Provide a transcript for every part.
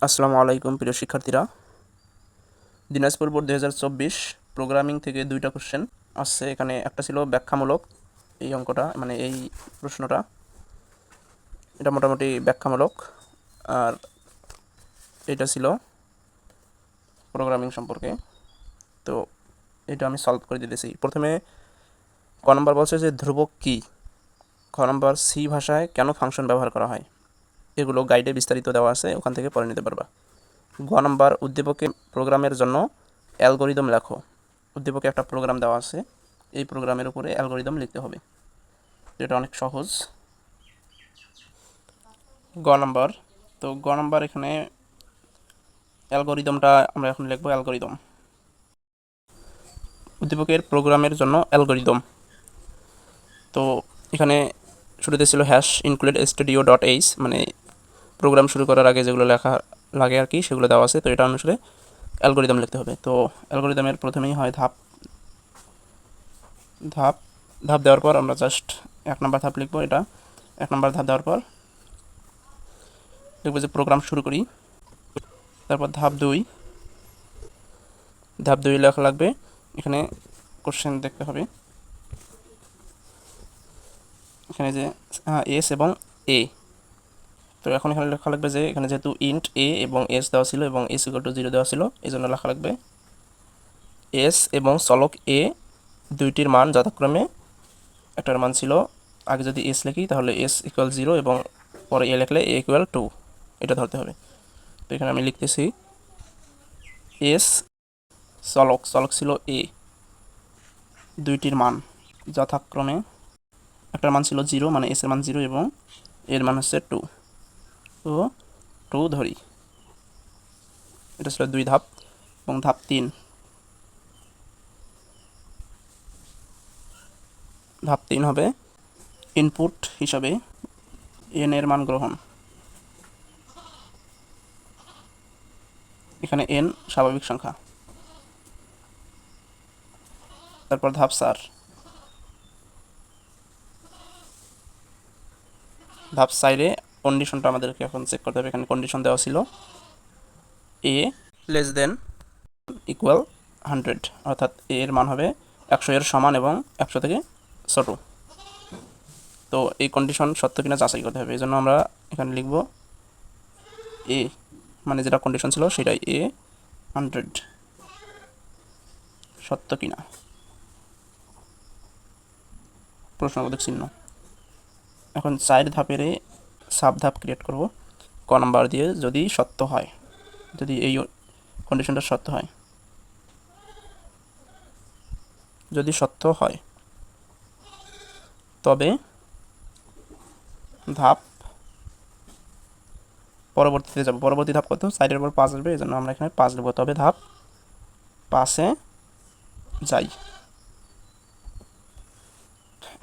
আসসালামু আলাইকুম প্রিয় শিক্ষার্থীরা। দিনাজপুর বোর্ড 2024 প্রোগ্রামিং থেকে দুইটা কোশ্চেন আসছে। এখানে একটা ছিল ব্যাখ্যামূলক, এই অঙ্কটা মানে এই প্রশ্নটা, এটা মোটামুটি ব্যাখ্যামূলক, আর এটা ছিল প্রোগ্রামিং সম্পর্কে। তো এটা আমি সলভ করে দিতেছি। প্রথমে ক নম্বর বলছে যে ধ্রুবক কী, খ নম্বর সি ভাষায় কেন ফাংশন ব্যবহার করা হয়, এগুলো গাইডে বিস্তারিত দেওয়া আছে, ওখান থেকে পড়ে নিতে পারবা। গ নম্বর উদ্দীপকে প্রোগ্রামের জন্য অ্যালগোরিদম লেখো। উদ্দীপকে একটা প্রোগ্রাম দেওয়া আছে, এই প্রোগ্রামের উপরে অ্যালগোরিদম লিখতে হবে। এটা অনেক সহজ। গ নম্বর, তো গ নম্বর এখানে অ্যালগোরিদমটা আমরা এখন লিখবো। অ্যালগোরিদম, উদ্দীপকের প্রোগ্রামের জন্য অ্যালগোরিদম। তো এখানে শুরুতে ছিল hash include studio dot H, মানে প্রোগ্রাম শুরু করার আগে যেগুলো লেখা লাগে আর কি, সেগুলো দেওয়া আছে। তো এটা অনুসারে অ্যালগোরিদম লিখতে হবে। তো অ্যালগোরিদমের প্রথমেই হয় ধাপ ধাপ ধাপ দেওয়ার পর আমরা জাস্ট এক নম্বর ধাপ লিখবো। এটা এক নম্বর ধাপ দেওয়ার পর লিখবো যে প্রোগ্রাম শুরু করি। তারপর ধাপ দুই লেখা লাগবে। এখানে কোশ্চেন দেখতে হবে, এখানে যে এস এবং এ। তো এখন এখানে লেখা লাগবে যে এখানে যেহেতু ইন্ট এ এবং এস দেওয়া ছিল এবং এস ইকুয়াল টু 0 দেওয়া ছিল, এই জন্য লেখা লাগবে এস এবং চলক এ দুইটির মান যথাক্রমে, একটার মান ছিল আগে যদি এস লিখি তাহলে এস ইকুয়াল 0 এবং পরে এ লিখলে এ ইকুয়াল 2, এটা ধরতে হবে। তো এখানে আমি লিখতেছি এস চলক ছিল এ, দুইটির মান যথাক্রমে, একটার মান ছিল 0 মানে এস এর মান 0 এবং এর মান হচ্ছে 2, তো 2 ধরি। এটা ছিল 2 ধাপ। এবং ধাপ 3 হবে ইনপুট হিসাবে এন এর মান গ্রহণ। এখানে এন স্বাভাবিক সংখ্যা। তারপর ধাপ 4 কন্ডিশনটা আমাদেরকে এখন চেক করতে হবে। এখানে কন্ডিশন দেওয়া ছিল এ লেস দেন ইকুয়াল 100, অর্থাৎ এ এর মান হবে 100 এর সমান এবং 100 থেকে ছোট। তো এই কন্ডিশন সত্য কিনা যাচাই করতে হবে, এই জন্য আমরা এখানে লিখব এ মানে যেটা কন্ডিশন ছিল সেটাই, এ 100 সত্য কিনা, প্রশ্নবোধক চিহ্ন। এখন 4 ধাপের সাব ধাপ ক্রিয়েট করব ক নাম্বার দিয়ে, যদি সত্য হয়, যদি এই কন্ডিশনটা সত্য হয়, যদি সত্য হয় তবে ধাপ পরবর্তীতে যাব। পরবর্তী ধাপ কত? 4-এর পর 5 আসবে, এই জন্য আমরা এখানে 5 লিখব। তবে ধাপ 5-এ যাই।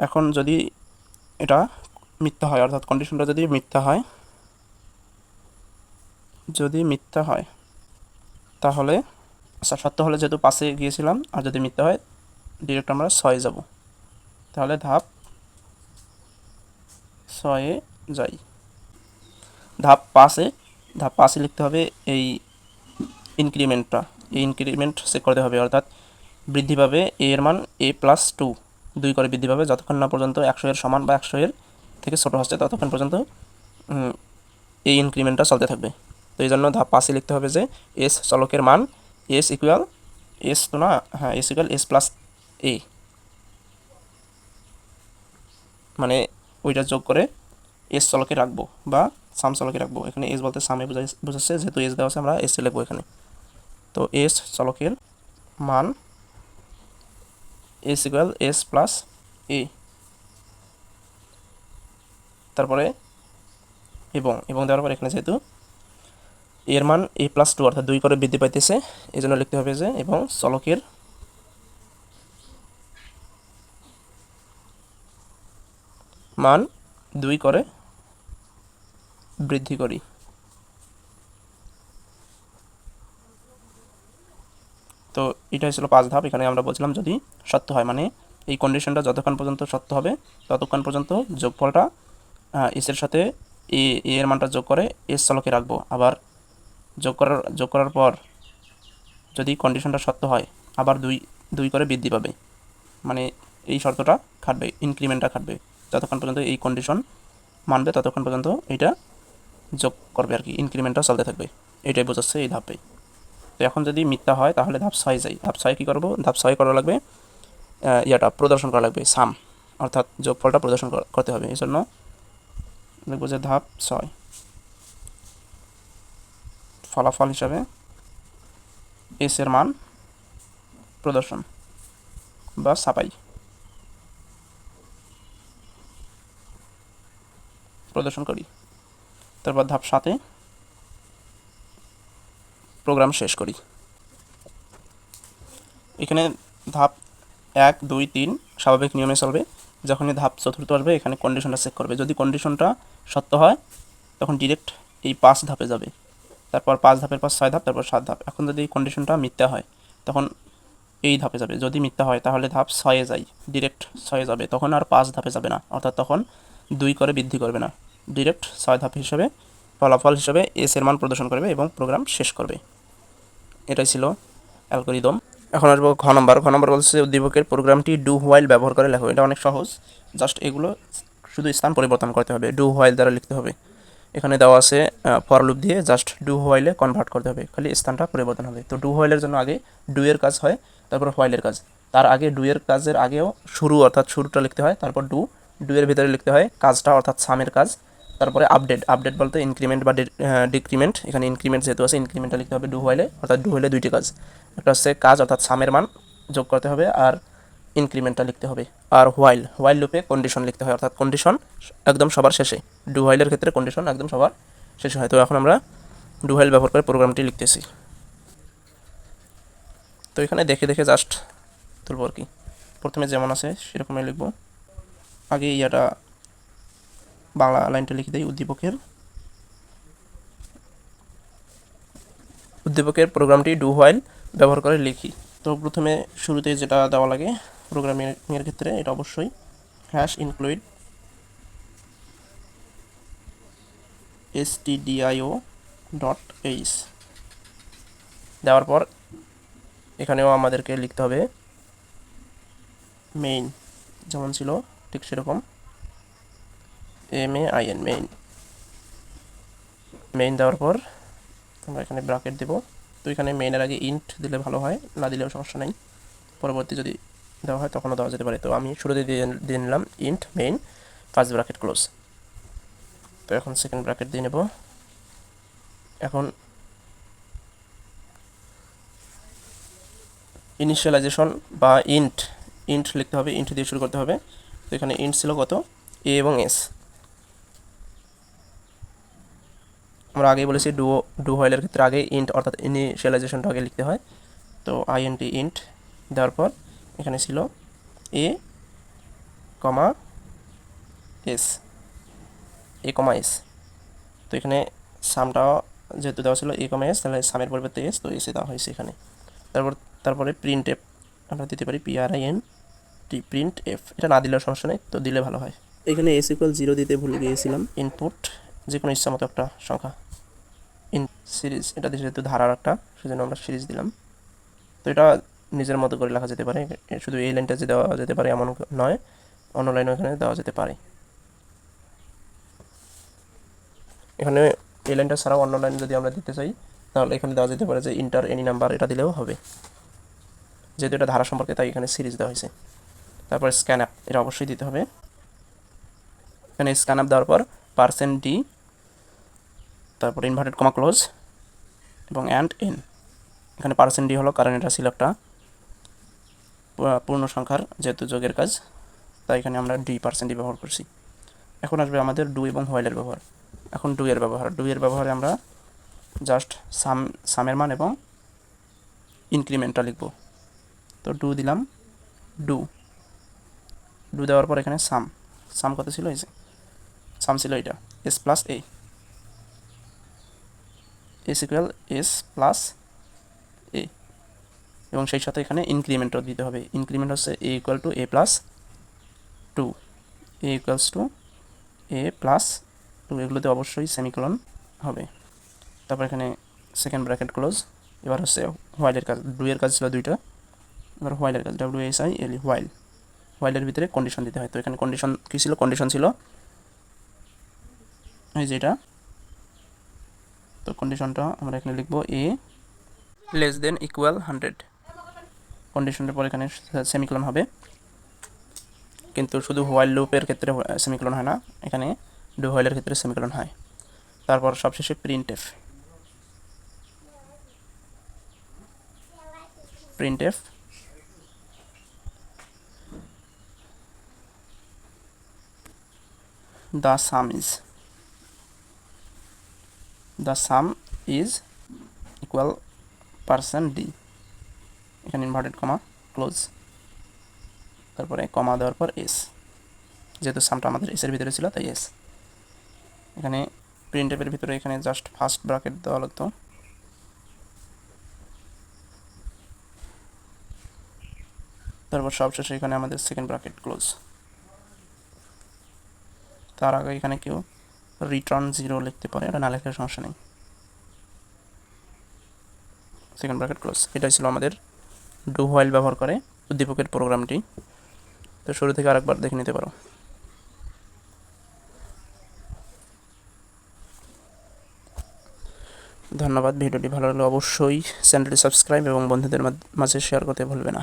এখন যদি এটা মিথ্যা হয়, অর্থাৎ কন্ডিশনটা যদি মিথ্যা হয়, তাহলে আচ্ছা সত্য হলে যেহেতু 5-এ গিয়েছিলাম, আর যদি মিথ্যা হয় ডিরেক্ট আমরা 6-এ যাব। তাহলে ধাপ 6-এ যাই। ধাপ 5-এ লিখতে হবে এই ইনক্রিমেন্টটা, এই ইনক্রিমেন্ট চেক করতে হবে, অর্থাৎ বৃদ্ধি পাবে এ এর মান a+2, 2 করে বৃদ্ধি পাবে যতক্ষণ না পর্যন্ত 100 এর সমান বা 100 এর থেকে ছোটো হচ্ছে, ততক্ষণ পর্যন্ত এই ইনক্রিমেন্টটা চলতে থাকবে। তো এই জন্য ধাপ 5-এ লিখতে হবে যে এস চলকের মান এস ইকুয়াল এস, তো না, হ্যাঁ, এস ইকুয়াল s+a, মানে ওইটা যোগ করে এস চলকে রাখবো বা সাম চলকে রাখবো। এখানে এস বলতে সামে বোঝাচ্ছে, যেহেতু এস দেওয়া আছে আমরা এস লিখবো এখানে। তো এস চলকের মান এস ইকুয়াল s+a, তারপরে এবং দেওয়ার পর এখানে যেহেতু এর মান a+2 অর্থাৎ 2 করে বৃদ্ধি পাইতেছে, এই জন্য লিখতে হবে যে এবং চলকের মান 2 করে বৃদ্ধি করি। তো এটাই ছিল 5 ধাপ। এখানে আমরা বলছিলাম যদি সত্য হয়, মানে এই কন্ডিশনটা যতক্ষণ পর্যন্ত সত্য হবে ততক্ষণ পর্যন্ত যোগফলটা এস এর সাথে এ এর মানটা যোগ করে এস চলকে রাখবো। আবার যোগ করার পর যদি কন্ডিশনটা সত্য হয় আবার দুই করে বৃদ্ধি পাবে, মানে এই শর্তটা খাটবে, ইনক্রিমেন্টটা খাটবে, যতক্ষণ পর্যন্ত এই কন্ডিশন মানবে ততক্ষণ পর্যন্ত এটা যোগ করবে আর কি, ইনক্রিমেন্টটা চলতে থাকবে। এটাই বোঝাচ্ছে এই ধাপে। তো এখন যদি মিথ্যা হয় তাহলে ধাপ 6 যাই। ধাপ 6 কী করবো? ধাপ 6 করা লাগবে প্রদর্শন করা লাগবে, সাম, অর্থাৎ যোগফলটা প্রদর্শন করতে হবে। এই জন্য লিখবো যে ধাপ 6 ফলাফল হিসাবে এস এর মান প্রদর্শন বা ছাপাই প্রদর্শন করি। তারপর ধাপ 7 প্রোগ্রাম শেষ করি। এখানে ধাপ 1, 2, 3 স্বাভাবিক নিয়মে চলবে। যখনই ধাপ 4 আসবে এখানে কন্ডিশনটা চেক করবে, যদি কন্ডিশনটা সত্য হয় তখন ডিরেক্ট এই 5 ধাপে যাবে, তারপর 5 ধাপের পর 6 ধাপ, তারপর 7 ধাপ। এখন যদি এই কন্ডিশনটা মিথ্যা হয় তখন এই ধাপে যাবে, যদি মিথ্যা হয় তাহলে ধাপ 6 যাই, ডিরেক্ট 6 যাবে, তখন আর 5 ধাপে যাবে না, অর্থাৎ তখন 2 করে বৃদ্ধি করবে না, ডিরেক্ট 6 ধাপ হিসেবে ফলাফল হিসেবে এস এর মান প্রদর্শন করবে এবং প্রোগ্রাম শেষ করবে। এটাই ছিল অ্যালগরিদম। এখন আসবো ঘ নম্বর। ঘ নম্বর বলছে উদ্দীপকের প্রোগ্রামটি ডু হোয়াইল ব্যবহার করে লেখো। এটা অনেক সহজ, জাস্ট এগুলো শুধু স্থান পরিবর্তন করতে হবে, ডু হোয়াইল দ্বারা লিখতে হবে। এখানে দেওয়া আছে ফর লুপ দিয়ে জাস্ট ডু হোয়াইলে কনভার্ট করতে হবে, খালি স্থানটা পরিবর্তন হবে। তো ডু হোয়াইলের জন্য আগে ডু এর কাজ হয়, তারপর হোয়াইলের কাজ, তার আগে ডু এর কাজের আগেও শুরু অর্থাৎ শুরুটা লিখতে হয়, তারপর ডু এর ভিতরে লিখতে হয় কাজটা অর্থাৎ সামের কাজ, তারপরে আপডেট বলতে ইনক্রিমেন্ট বা ডিক্রিমেন্ট। এখানে ইনক্রিমেন্ট যেহেতু আছে ইনক্রিমেন্টটা লিখতে হবে ডু হোয়াইলে, অর্থাৎ ডু হোয়াইলে দুইটি কাজ, একটা হচ্ছে কাজ অর্থাৎ সামের মান যোগ করতে হবে আর ইনক্রিমেন্টটা লিখতে হবে। আর হোয়াইল লুপে কন্ডিশন লিখতে হয়, অর্থাৎ কন্ডিশন একদম সবার শেষে, ডু হোয়াইলের ক্ষেত্রে কন্ডিশন একদম সবার শেষে হয়। তো এখন আমরা ডু হোয়াইল ব্যবহার করে প্রোগ্রামটি লিখতেছি। তো এখানে দেখে দেখে জাস্ট তুলব আর কি, প্রথমে যেমন আছে সেরকমই লিখব। আগে বাংলা লাইনটা লিখে দিই, উদ্দীপকের প্রোগ্রামটি ডু হোয়াইল ব্যবহার করে লিখি। তো প্রথমে শুরুতে যেটা দেওয়া লাগে প্রোগ্রামিংয়ের ক্ষেত্রে, এটা অবশ্যই #include stdio.h দেওয়ার পর এখানেও আমাদেরকে লিখতে হবে মেইন, যেমন ছিল ঠিক সেরকম main মেইন দেওয়ার পর আমরা এখানে ব্র্যাকেট দেব। তো এখানে মেইনের আগে ইন্ট দিলে ভালো হয়, না দিলেও সমস্যা নেই, পরবর্তী যদি দেওয়া হয় তখনও দেওয়া যেতে পারে। তো আমি শুরুতে দিয়ে নিলাম int main first bracket close. তো এখন সেকেন্ড ব্র্যাকেট দিয়ে নেব। এখন ইনিশিয়ালাইজেশন বা ইন্ট লিখতে হবে, ইন্ট দিয়ে শুরু করতে হবে। তো এখানে ইন্ট ছিল কত, এ এবং এস। আমরা আগেই বলেছি ডু হোয়াইলের ক্ষেত্রে আগে ইন্ট অর্থাৎ ইনিশিয়ালাইজেশনটা আগে লিখতে হয়। তো আইএনটি ইন্ট দেওয়ার পর এখানে ছিল এ কমা এস, তো এখানে সামটাও যেহেতু দেওয়া ছিল এ, তাহলে সামের পরিবর্তে এস, তো এসে দেওয়া হয়েছে এখানে। তারপরে প্রিন্ট এফ আমরা দিতে পারি, প্রিন্ট এফ, এটা না দিলেও সমস্যা নেই, তো দিলে ভালো হয়। এখানে s=0 দিতে ভুলে গিয়েছিলাম। ইনপুট যে কোনো ইচ্ছা মতো একটা সংখ্যা, সিরিজ, এটা যেহেতু ধারার একটা, সেজন্য আমরা সিরিজ দিলাম। তো এটা নিজের মতো করে লেখা যেতে পারে, শুধু এই লাইনটা যে দেওয়া যেতে পারে এমন নয়, অন্য লাইনও এখানে দেওয়া যেতে পারে। এখানে এই লাইনটা ছাড়াও অন্য লাইন যদি আমরা দিতে চাই তাহলে এখানে দেওয়া যেতে পারে যে ইন্টার এনি নাম্বার, এটা দিলেও হবে, যেহেতু এটা ধারা সম্পর্কে তাই এখানে সিরিজ দেওয়া হয়েছে। তারপর স্ক্যান অ্যাপ, এটা অবশ্যই দিতে হবে। এখানে স্ক্যান অ্যাপ দেওয়ার পর %d, তারপর ইনভার্টেড কমা ক্লোজ এবং এন। এখানে %d হলো কারণ এটা ছিল একটা পূর্ণ সংখ্যার যেহেতু যোগের কাজ, তাই এখানে আমরা %d ব্যবহার করছি। এখন আসবে আমাদের ডু এবং হোয়াইলের ব্যবহার। এখন ডু এর ব্যবহারে আমরা জাস্ট সামের মান এবং ইনক্রিমেন্টটা লিখব। তো ডু দিলাম, ডু দেওয়ার পর এখানে সাম কত ছিল, এই যে সাম ছিল এটা এস প্লাস এ, এস প্লাস এ, এবং সেই সাথে এখানে ইনক্রিমেন্টও দিতে হবে। ইনক্রিমেন্ট হচ্ছে a = a+2, a+2, এগুলোতে অবশ্যই সেমিকোলন হবে। তারপর এখানে সেকেন্ড ব্র্যাকেট ক্লোজ। এবার হচ্ছে হোয়াইলের কাজ, ডু এর কাজ ছিল দুইটা, এবার হোয়াইলের কাজ, WHILE, হোয়াইল। হোয়াইলের ভিতরে কন্ডিশন দিতে হয়। তো এখানে কন্ডিশন কী ছিল? কন্ডিশন ছিল এই যেটা। তো কন্ডিশনটা আমরা এখানে লিখব a লেস দেন ইকুয়াল 100। কন্ডিশনের পর এখানে সেমিকোলন হবে, কিন্তু শুধু হোয়াইল লুপের ক্ষেত্রে সেমিকোলন হয় না, এখানে ডু হোয়াইলের ক্ষেত্রে সেমিকোলন হয়। তারপর সবশেষে printf. Printf the sum is equal % d। এখানে ইনভার্টেড কমা ক্লোজ, তারপরে কমা দেওয়ার পর এস, যেহেতু সামটা আমাদের এসের ভিতরে ছিল তাই এস। এখানে প্রিন্টএফের ভিতরে এখানে জাস্ট ফার্স্ট ব্র্যাকেট দেওয়া লাগতো, তারপর সবশেষে এখানে আমাদের সেকেন্ড ব্র্যাকেট ক্লোজ। তার আগে এখানে কেউ রিটার্ন 0 লিখতে পারে, এটা না লেখার সমস্যা নেই। সেকেন্ড ব্র্যাকেট ক্লোজ, এটাই ছিল আমাদের ডু হোয়াইল ব্যবহার করে উদ্দীপকের প্রোগ্রামটি। তো শুরু থেকে আরেকবার দেখে নিতে পারো। ধন্যবাদ। ভিডিওটি ভালো লাগলে অবশ্যই চ্যানেলটি সাবস্ক্রাইব এবং বন্ধুদের মাঝে শেয়ার করতে ভুলবে না।